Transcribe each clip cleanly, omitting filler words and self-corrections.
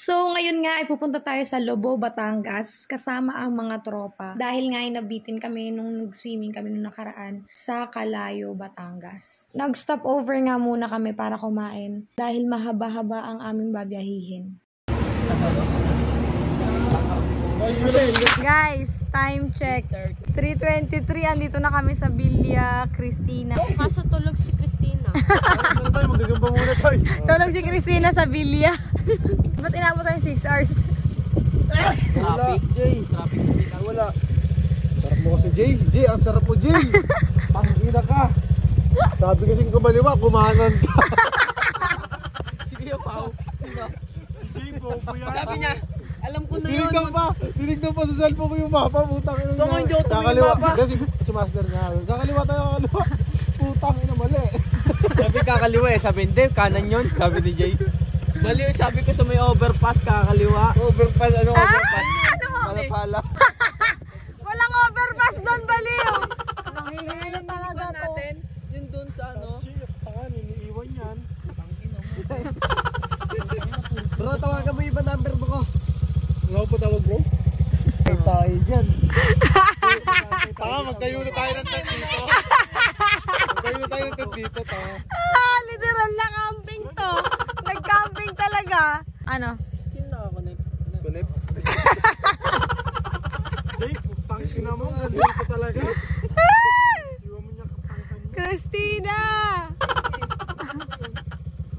So, ngayon nga ay pupunta tayo sa Lobo, Batangas kasama ang mga tropa. Dahil nga ay nabitin kami nung nag-swimming kami nung nakaraan sa Calayo, Batangas. Nag-stop over nga muna kami para kumain dahil mahaba-haba ang aming babiyahihin. Guys, time check. 3:23, andito na kami sa Villa Cristina. Kaso tulog si Christina. Magagamba muna tayo. Tulog si Cristina sa Villa. Ba't inabot tayo 6 hours? Traffic, Jay. Traffic sa sila. Wala. Sarap mo kasi, Jay. Jay, ang sarap mo, Jay. Pangina ka. Sabi kasing kumaliwa, kumanan ka. Sige, Pao. Jay, bobo yan. Sabi niya, alam ko na yun. Tinignan pa sa cellphone ko yung mapa. Putang ina. Tungo hindi ako tumingin mapa. Kasi si master niya. Kakaliwa tayo, kakaliwa. Putang ina, mali. Sabi kakaliwa eh, sabi hindi, kanan yun, sabi ni Jay. Baliw, sabi ko sa may overpass, kakaliwa. Overpass, ano overpass? Pala-pala. Walang overpass doon, baliw! Nangihilo talaga to. Yun dun sa ano. Taka, niniiwan yan. Bro, tawagan mo yung iba number mo ko. Wala ko patawag, bro. Ay tayo dyan. Taka, magtayo na tayo ng tent dito. Magtayo na tayo ng tent dito, taka. Literal na camping to. Nag-camping talaga. Ano? Sino nakakonect? Connect. Jay, pangina mo, ganito talaga. Iwan mo niya kapangkan niya. Christina!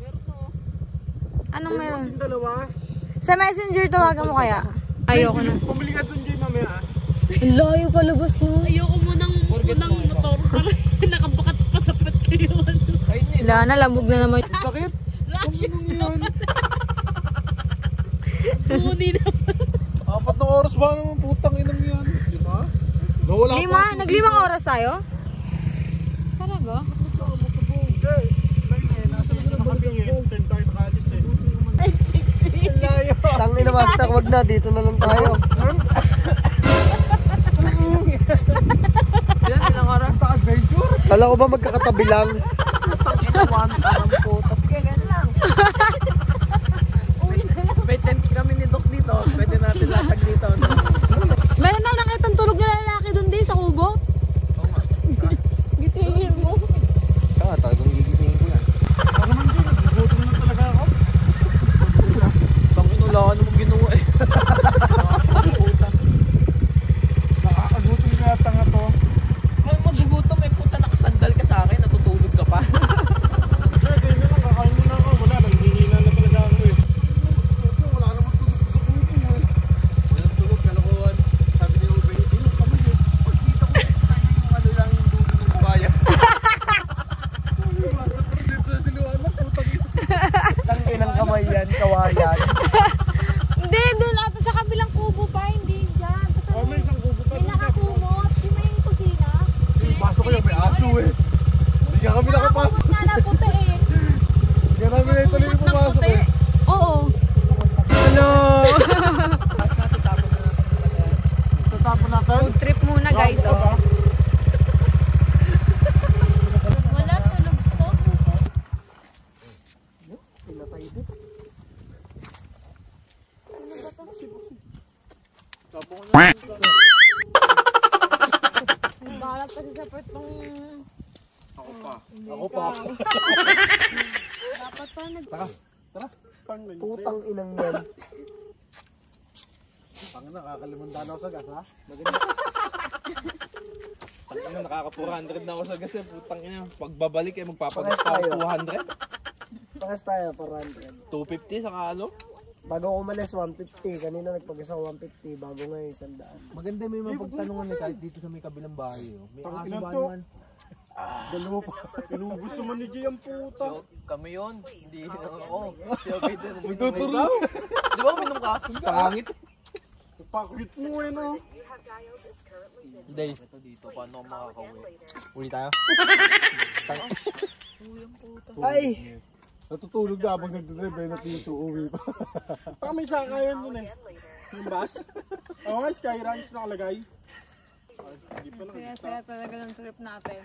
Meron to. Anong meron? Yung dalawa. Sa messenger tawagan mo kaya? Ayoko na. Pumili ka dun, Jay, mamaya. Ang layo palabas mo. Ayoko munang motor para nakabakat pa sa pat kayo. Wala na, lambog na naman. Sakit? Lashes Ano naman. Bumuni naman. 4 na oras ba naman, putang inang yan? Diba? Nawala Naglimang oras tayo? Talaga? Jay, nasa na nakabingin. 10 tayo nakalis eh. Tangin na master, wag na, dito na lang tayo. Ilang oras sa adventure? Kala ko ba magkakatabi lang? One, parang putas. Kaya ganun lang. May tent kami ni Doc dito. Pwede natin latag dito. Meron na nakitang tulog na lalaki doon din sa kubo. Oo nga. Gitingin mo. Kaya talagang gigisingin ko yan. Ako naman, Jay, nagugutom na talaga ako. Tangin, wala ka namang ginawa eh. Nakakagutom kaya tanga to. Ay, magugutom eh. Puta, nakasandal ka sa akin. Natutulog ka pa. Jay, kayo na lang, kakain mo na ako. Wala, nanghihina na talaga ako eh. Wala naman tulog sa kubo eh. Walang tulog, kalokohan. Sabi ni Ube, yung kamay eh. Pagkita ko, tayo yung ano lang yung dugo ng bayan. Wala na pero dito sa sinuwanan, putang ina. Tangin ng kamay yan, kawayan. Hindi, doon ata sa kabilang kubo pa. Hindi dyan. Oh, may isang kubo pa May dun, Jay. nakakumot. Di may kusina. Pasok kayo, may aso eh. Hindi ka kami nakapasok. Nakakumot nga na puti eh. Hindi ka namin na ituloy yung pumasok eh. Oo. Hello. Tatapon natin. Road trip muna guys. Oh. Wala, tulog to. Tapon ko na. Bahala pa sa support pang... Ako pa. Dapat pa Tara. Putang inang yan. Pangina, nakakalimundan ako sa gas ha? Maganda. Tangina, nakaka-400 na ako sa gas eh. Putang ina. Pagbabalik eh, magpapagas Pares pa tayo. ako Pakas tayo, 400. 200. 250 saka ano? Bago ako umalis, 150. Kanina nagpagis ako 150. Bago ngayon, 100. Maganda may mga pagtanungan eh, kahit dito sa may kabilang bahay. Oh. May Tangina aso ba to. naman? Dalawa pa. Inubos naman ni Jay ang puta. Kami yun. Hindi ako. Siya ba ito? Magtuturo. Di ba uminom ka? Pangit. Pakit mo eh no. Hindi. Ito dito. Paano ako makakauwi? Uli tayo? Ay! Natutulog na habang nagdadrive ay natito uwi pa. Baka may sakayan yun eh. Yung bus. Oo nga, Sky Ranch nakalagay. Hindi pa lang. Saya talaga ng trip natin.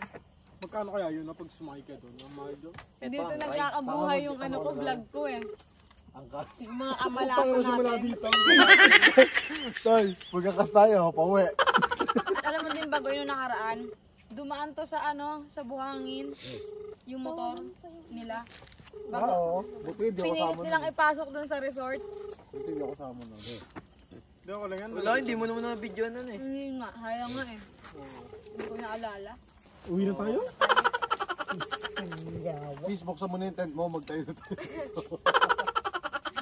Magkano kaya yun na pag sumakay ka doon? Ang mahal doon? Dito nagkakabuhay yung ano ko, vlog ko eh. Yung mga kamalasan natin. dito. Tol, magkakas tayo, pauwi. At alam mo din bago yung nakaraan, dumaan to sa sa buhangin, yung motor nila. Bago, Oo. Buti, di ako pinilit kasama nilang ipasok dun sa resort. Buti, di ako kasama na. Di ako lang yan. Wala, hindi mo naman na video nun eh. Hindi nga, sayang nga eh. Hindi ko naalala. Uwi na tayo? Yawa. Please, buksan mo na yung tent mo, magtayo na tayo.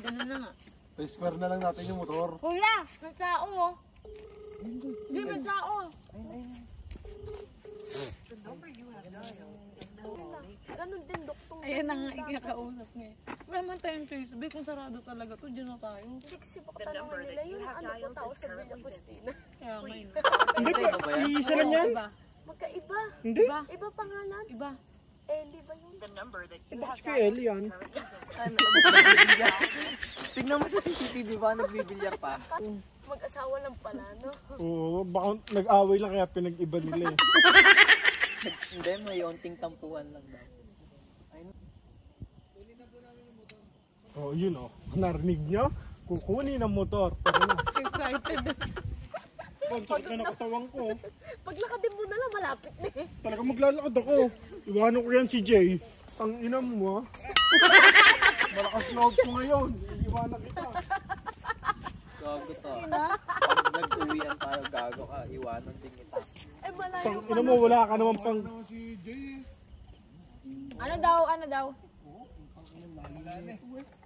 Ganun na nga. Pa-square na lang natin yung motor. Kuya, may tao oh. Hindi, may tao. Ganun din, doktor. Ayan na nga, ikakausap niya. Wala man tayong choice. Bay, kung sarado talaga to, dyan na tayo. Hindi kasi baka tanongin nila yung ano po tao sa Villa Cristina. Kaya ngayon. Hindi pa, iisa lang yan. Iba. Magkaiba. Hindi? Iba. Iba pangalan. Iba. Ellie ba yun? Bakit kay Ellie yan? Tingnan mo sa CCTV ba, nagbibilyar pa? Mag-asawa lang pala, no? Oo, baka nag-away lang kaya pinag-iba nila eh. Hindi, may onting tampuhan lang daw. Oh, yun oh. Narinig nyo? Kukunin ang motor. Tara na. Excited. Pansakit na nakatawang ko. Paglakadin mo na lang, malapit na eh. Talaga maglalakad ako. Iwanan ko yan si Jay. Ang ina mo ha. Malakas loob ko ngayon. Iwanan kita. Gago to. Pag nag-uwian tayo, gago ka. Iwanan din kita. Eh, malayo Pang pa. ina mo, wala ka naman pang... Ano daw, ano daw?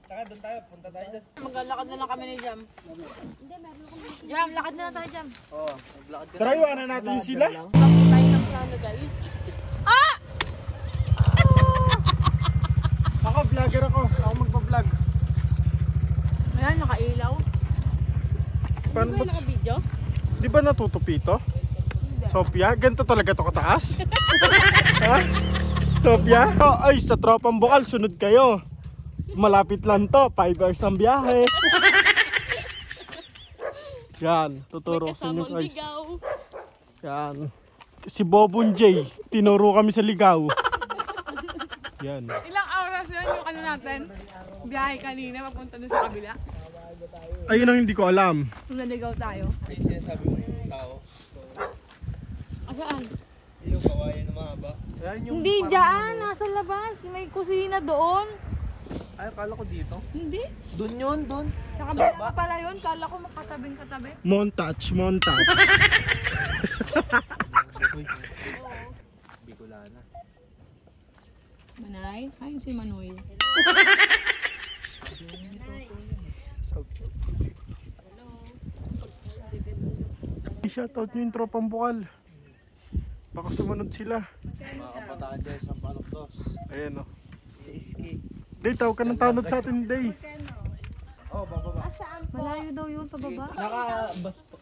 Saka doon tayo, punta tayo doon. Maglalakad na lang kami ni Jam. Jam, lakad na lang tayo, Jam. Oo, maglakad ka Tara, iwanan natin sila. Tayo ng plano, guys. Ako, vlogger ako. Ako magpa-vlog. Ayan, nakailaw. Paano ba? Naka-video? Di ba natutupi to? Sophia, ganito talaga to kataas? Ha? Sophia? Oh, ay, sa tropang bukal, sunod kayo. Malapit lang to, 5 hours ng biyahe. Yan, tuturo sa inyo guys. ligaw. Yan. Si Bobon J, tinuro kami sa ligaw. Yan. Ilang oras yun yung ano natin? Biyahe kanina, papunta dun sa kabila. Ayun ang hindi ko alam. Kung naligaw tayo. Ay, sinasabi mo yung tao. Saan? Yung kawayan na mahaba. Ayan yung... Hindi, dyan. Nasa labas. May kusina doon. Ay, akala ko dito. Hindi. Doon yun, doon. Sa kabila pa pala yun. Kala ko makatabing-katabi. Montage, montage. Uy. Bicolana. Manay? Ayun si Manoy. Shoutout nyo yung tropang bukal. Baka sumunod sila. Mga kabataan dyan sa Paloktos. Ayan o. Si Iski. Day, tawag ka ng tanod sa atin, Day. Oh, bababa. Malayo daw yun, pababa. Naka-bus po.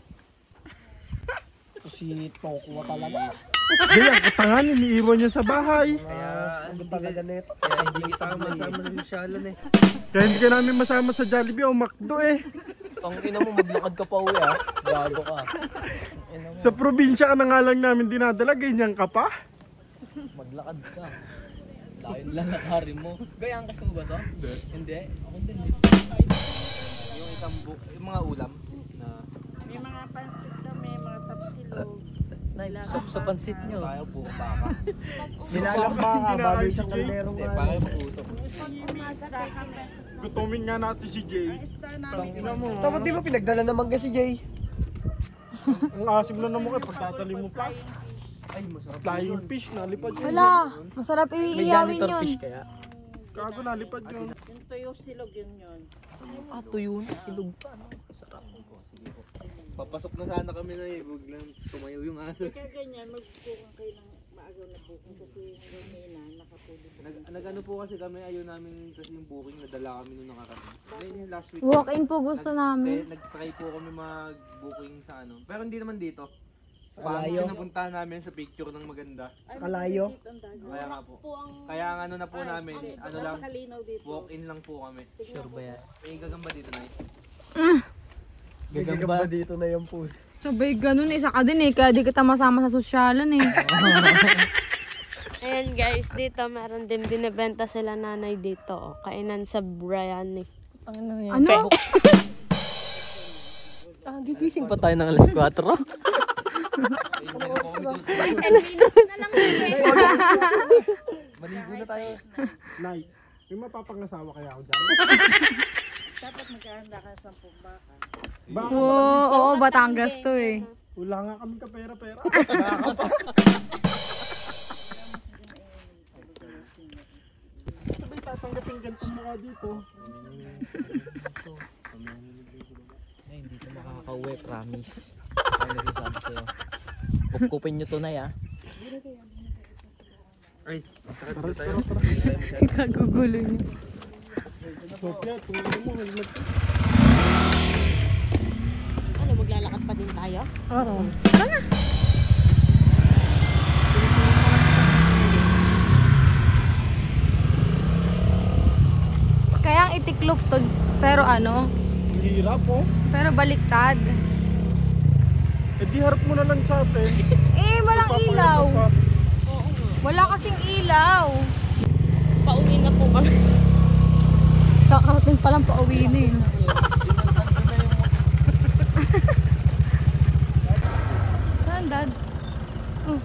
Ito si Tokwa talaga. Day, ang katangan, iniiwan niya sa bahay. Ano talaga nito? Kaya hindi sama na yung Shalon eh. Kaya hindi ka namin masama sa Jollibee o McDo eh. Ang ina mo, maglakad ka pa uwi ha. Gago ka. Sa probinsya ka na nga lang namin dinadala, ganyan ka pa. Maglakad ka. Lain lang nakarin mo. Gaya, angkas mo ba to? Hindi. Ako din eh. Yung isang yung mga ulam na... May mga pansit kami, mga tapsilog. Sa pansit nyo. Tayo po baka. Sinalang baka, bago isang kaldero Hindi, nga. para magutom. Gutumin nga natin si Jay. Tangina mo. Tapos di ba pinagdala naman kasi Jay? Ang asim na naman kayo, pagtatali mo pa. Ay, masarap. Flying fish, nalipad yun. Wala. Masarap May iiyawin janitor yun. fish kaya? Kago, nalipad yun. Yung tuyo silog yun. Ah, tuyo na. Silog pa. No? Masarap. Sige po. Papasok na sana kami na eh. Huwag lang tumayo yung aso. Kaya ganyan, magbukan kayo ng maagaw na bukan kasi hanggang na nakatulog. Nag-ano po kasi kami, ayaw namin kasi yung booking, nadala kami nung nakarating. Ngayon yung last week. Walk-in po gusto namin. Nag-try po kami mag-booking sa ano. Pero hindi naman dito. Sa Kalayo. pinapuntahan namin sa picture ng maganda. Sa Kalayo. Kaya nga po. Kaya ang ano na po namin, ano lang, Kalinaw dito. walk-in lang po kami. Sure ba yan? Eh, gagamba dito na Gagamba dito na yung puso. Sabay ganun, isa ka din eh. Kaya di kita masama sa sosyalan eh. Ayan guys, dito meron din binibenta sila nanay dito. Oh. Kainan sa Brian eh. Ano? Gigising pa tayo ng alas 4. Maligo na tayo. Nay, may mapapangasawa kaya ako dyan? Dapat magkahanda ka sa 10 baka. Baka Oo, Batangas to eh. wala nga kami kapera-pera. Ito ba'y tatanggapin ganitong mukha dito? Ay, hindi ka makakauwi, promise. Ay, nagsasabi sa'yo. Kupkupin nyo to na ya. Ay, tara tayo. Kagugulo niya. Sofia, tumulong mo. Ano, maglalakad pa din tayo? Oo. Tara. Kaya ang itiklop to, pero ano, Hirap oh. pero baliktad. Eh di harap mo na lang sa atin. Eh, walang ilaw. Papayat ka. Wala kasing ilaw. Pauwi na po kami. Kakarating palang pauwi na yun. Saan, Dad? Oh,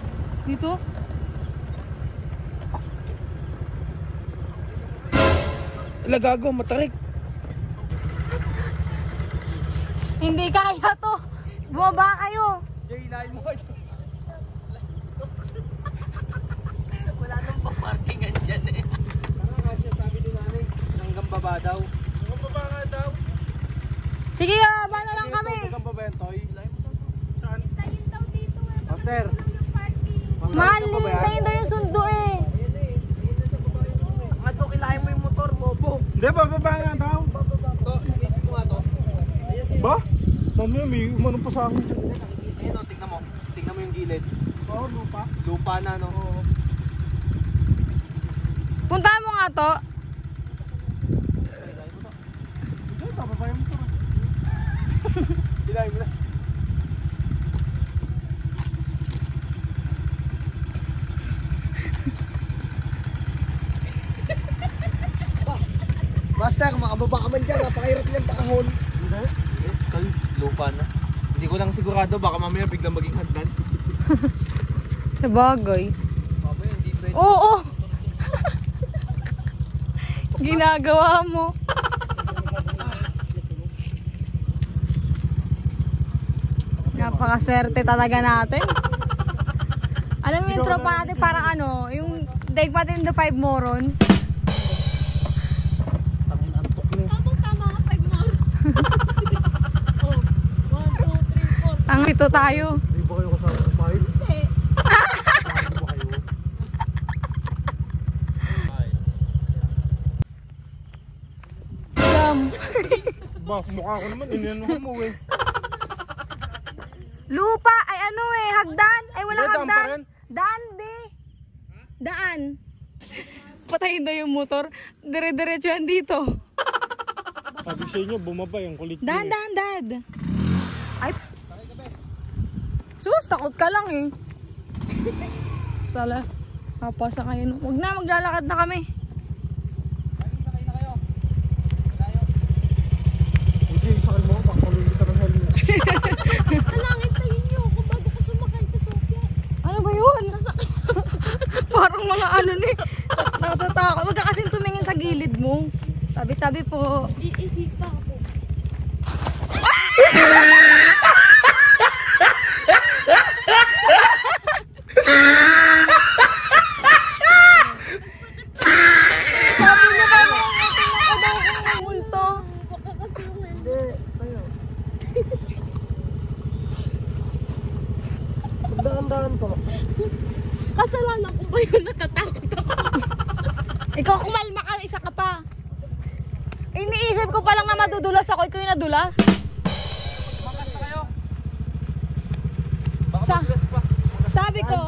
dito? Lagago, matarik. Hindi kaya to. Bumaba kayo. Jay, lain mo kayo. Wala nang paparkingan dyan eh. Tara nga siya, sabi ni nanay. Hanggang baba daw. Hanggang baba nga daw. Sige, baba na lang kami. Hanggang baba yan, Toy. Saan? Master. Mahal, hintayin daw yung sundo eh. Nga to, kilahin mo yung motor, bobo. Hindi, bababa nga daw. To, hindi ko nga to. Ba? Saan mo yun? May umano pa sa akin. Ayun o, tignan mo. Tignan mo yung gilid. Oo, lupa. Lupa na, no? Oo. Puntahan mo nga to. Hindi, bababayan mo to. Hilahin mo na. Master, makababa ka man dyan. Napakahirap niyang paahon. Hindi. Kal, lupa na. Hindi ko lang sigurado, baka mamaya biglang maging hagdan. Sa bagay. Baba yun, hindi pwede. Oo. Ginagawa mo. Napakaswerte talaga natin. Alam mo yung tropa natin parang ano, yung Daig Patin the Five Morons. Tama ka 5 more. Oh, 1, 2, 3, 4. Tang ito tayo. Hindi ba kayo kasama sa file? Hindi. Hindi ba kayo? Jam. Ba, mukha ko naman. Inianuhan mo eh. Lupa ay ano eh, hagdan. Ay walang May daan pa hagdan. rin? Daan di. Daan. Patayin daw yung motor. Dire-diretso yan dito. Sabi sa inyo, bumaba yung kulit niyo Daan, eh. daan, dad. Ay. Sus, takot ka lang eh. Tala. Papasa kayo. Huwag na, maglalakad na kami. Hindi, sakal mo. Pakulong kita ng helmet. Kalangin tayo niyo ako bago ko sumakay to Sofia. Ano ba yun? Parang mga ano ni. Natatakot. Huwag ka kasing tumingin sa gilid mo. Tabi-tabi po. Iihi pa ako. Sabi niya ba naman ako daw kung multo? Baka kasi yung Hindi, kayo. Dahan-dahan po. kasalanan ko ba yun? Natatakot ako. Ikaw kumalma ka, isa ka pa. Iniisip ko pa lang na madudulas ako, ikaw yung nadulas. Sabi ko,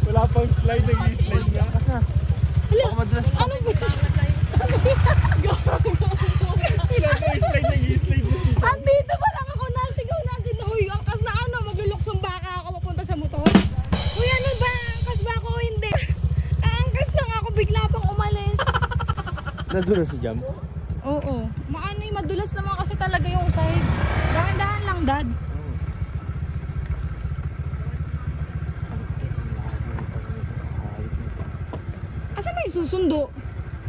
Wala pang slide, nag-i-slide niya. Baka madulas pa. ano ba? Wala pang slide, nag-i-slide niya. Andito pa lang ako, nasigaw na agad na, uy, angkas na ano, magluluksong baka ako papunta sa motor. Uy, ano ba? Angkas ba ako? Hindi. Angkas lang ako, bigla pang umalis. Nandun na si Jam. Oo. Maano yung madulas naman kasi talaga yung side. Dahan-dahan lang, Dad. Asa may susundo?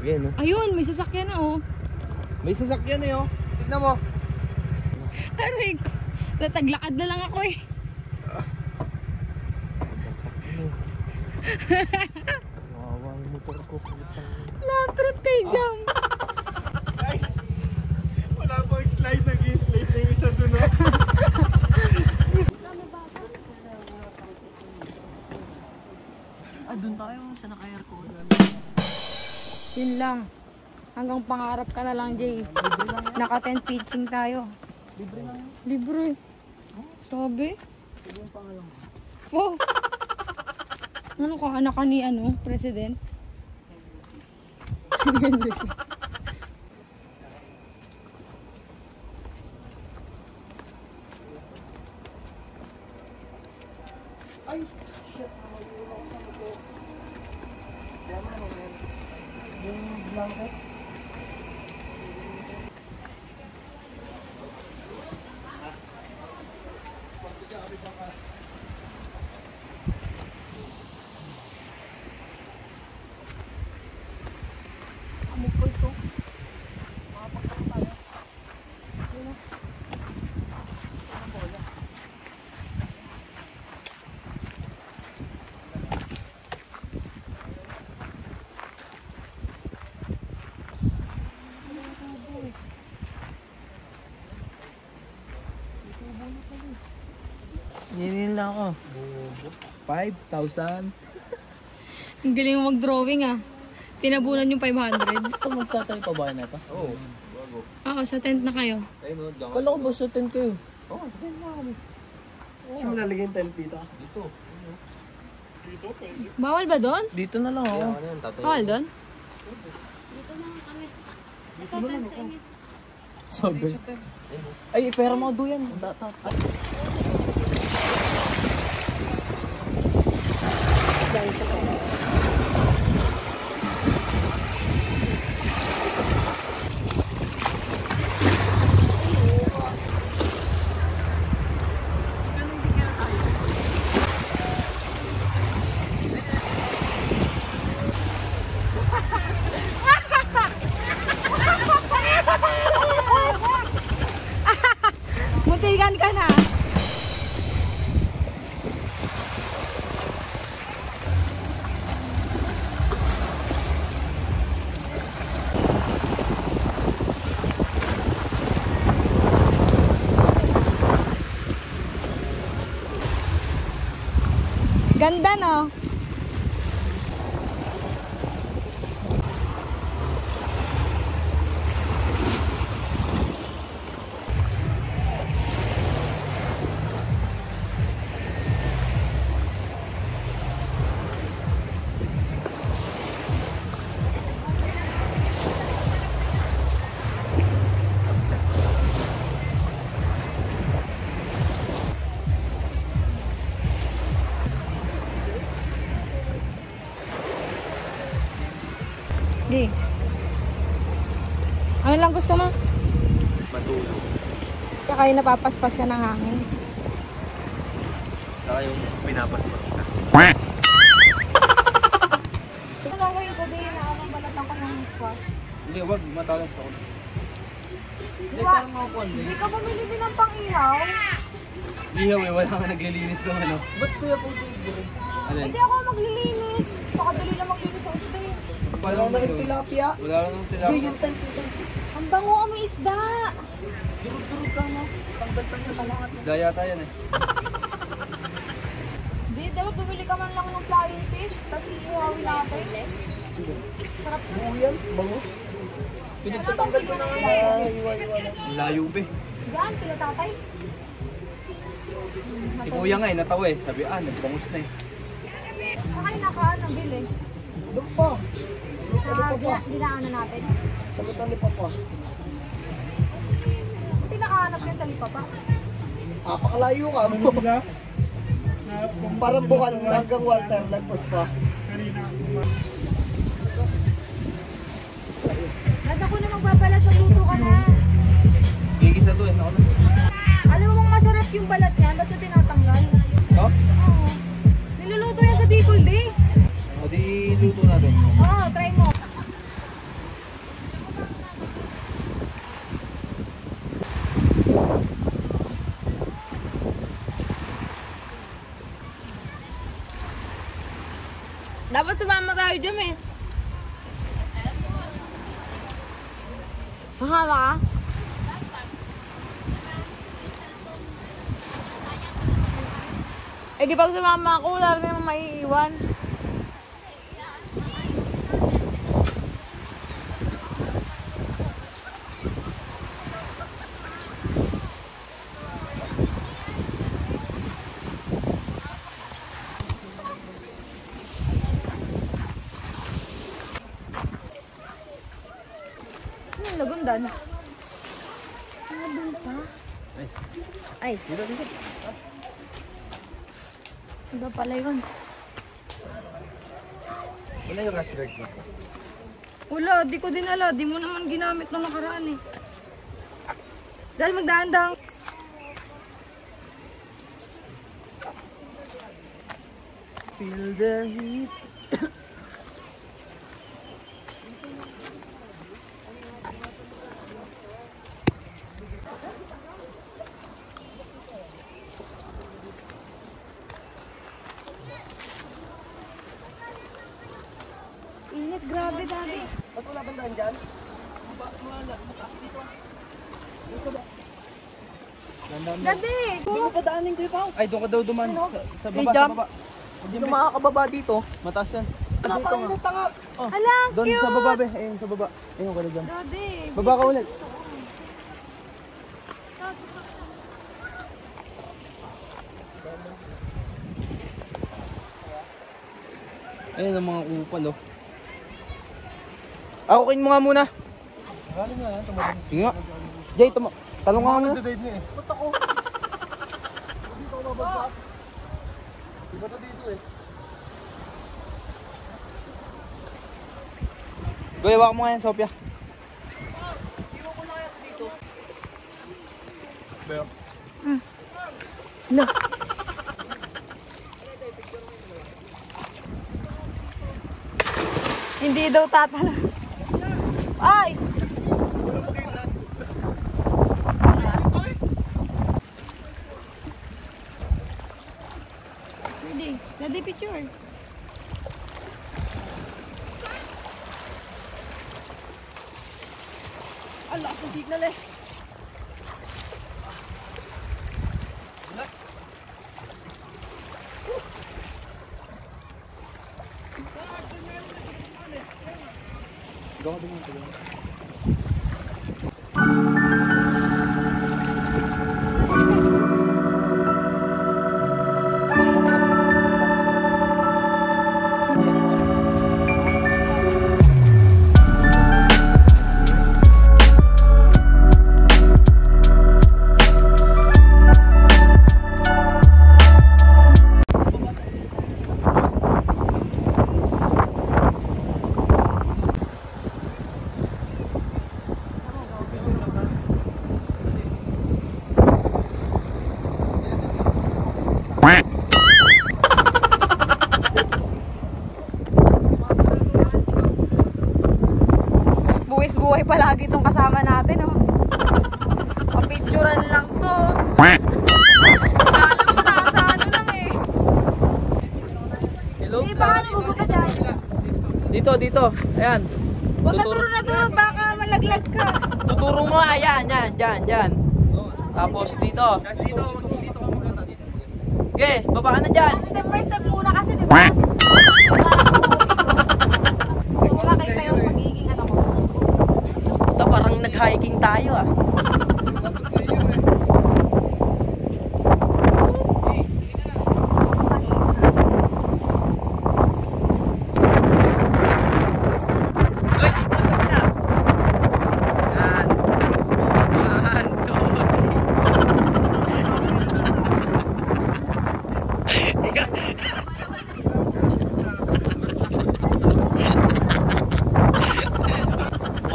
Yan, no? Ayun, may sasakyan na oh. May sasakyan eh, oh. Tignan mo. Aray ko. Nataglakad na lang ako eh. Kawawa ang motor ko. Laprat kay Jam. Wala pang slide, nag-slide na yung isa dun, no? Ah, dun tayo sa naka-aircon. Yun lang. Hanggang pangarap ka na lang, Jay. Naka 10 pitching tayo. Libre lang yun. Libre. Sabi? Oh. Ano ka? Anak ka ni President? Ninin lang ako. 5,000. Ang galing mo mag-drawing ah. Tinabunan yung 500. Ito magtatayo pa ba na ito? Oo. Oo, sa tent na kayo. Kala ko ba sa tent kayo? Saan mo lalagyan 10 feet ah? Bawal ba doon? Dito na lang ako. Bawal doon? Sabi. Ay, pera mo doon yan. Mutigan ka na. Ganda no? Di. Ano lang gusto mo? Matulog. Tsaka yung napapaspas ka ng hangin. Saka yung pinapaspas ka. Ano gagawin ko din na anong balatan ko ng squash? Hindi, wag. Matalas ako. Hindi, Wa- parang makakuan din. Hindi ka bumili din ng pang-ihaw? Ihaw eh, wala ka naglilinis ng ano. Ba't kuya po dito? Ano yan? Hindi ako maglilinis. Pakadali na maglinis sa ustin. Wala ko na rin tilapia. Wala ka nang Hindi, tilapia. yung 10 feet. Ang bango kami isda. Durug-durug ka mo. Tanggal-tanggal ka lang. Isda yata yan eh. Hindi, dapat bumili ka man lang ng flying fish. Tapos iiwawin natin. Sarap na. Buo yan, bangus. Pinagtatanggal ko na nga. Iwa-iwa na. Layo be. Diyan, sila tatay. Si kuya nga eh, natawa eh. Sabi, nagbangus na eh. Ay, naka, bili. Doon pa. Dinaanan natin. Tali pa pa. Buti nakahanap yung talipa pa. Apakalayo ka mo. Parang bukal hanggang water, lagpas pa. Nada ko na magbabalat ng luto Alam mo bang masarap yung balat niya? Ba't ito tinatanggal? No? Oo. Niluluto yan sa Bicol Day. O di luto natin. Oo, try mo. Dapat sumama tayo dyan eh. Mahama ka? Eh di pag sumama ako, wala rin namang maiiwan. Lagundan. Doon pa. Ay. Dito. Iba pala yun. Wala yung rush guard mo. Wala, di ko dinala. Di mo naman ginamit nung nakaraan eh. Dahil magdaan-daan. Feel the heat. Init, grabe dami. Ba't wala bang daan dyan? Dati! Hindi ko pa daanin ko yung pao. Ay, doon ka daw duman. Sa baba, sa baba. Hindi makakababa dito. Mataas yan. Napainit na nga. Alang, Doon cute! sa baba, be. Ayun, sa baba. Ayun ka na dyan. Dati! Baba ka ulit. Ayun ang mga kupal, oh. Akukin mo nga muna. Sige nga. Jay, talong nga muna. Dive na eh. Ba't ako? Dito ako mabagsak. Iba to dito eh. Goy, wak mo nga yan, Sophia. Beo. No. Hindi daw tatala. Ay! Pwede. Daddy picture. Ang lakas ng signal eh. Buwis-buhay palagi itong kasama natin, oh. Papicturan lang to. Akala mo nasa ano lang eh. Hello? Di ba ano bubuta dyan? Dito. Ayan. Huwag ka turo na turo, baka malaglag ka. Tuturo mo, ayan, dyan. Tapos dito. Okay, baba ka na dyan. Step by step muna kasi, di ba? So, makita yung magiging ano ko. Ito parang nag-hiking tayo, ah.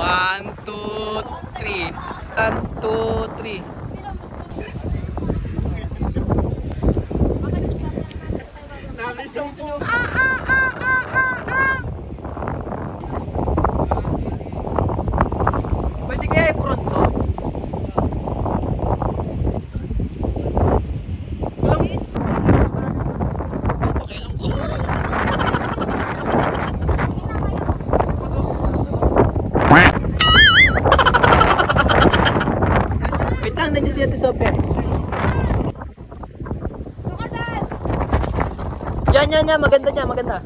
One, two, three. Super. Yan. Maganda niya, maganda.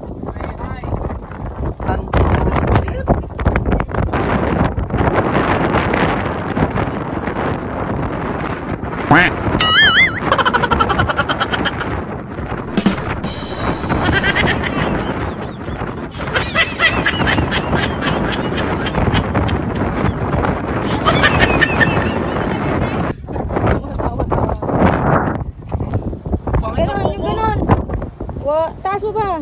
Ganon, yung ganon. Taas mo ba?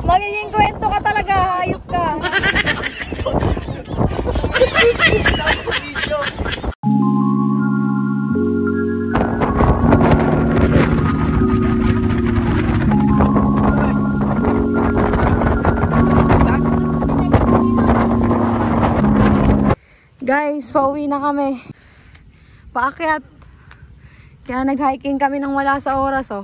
Magiging kwento ka talaga, hayop ka. Guys, pauwi na kami. Paakyat. Kaya nag-hiking kami nang wala sa oras, oh.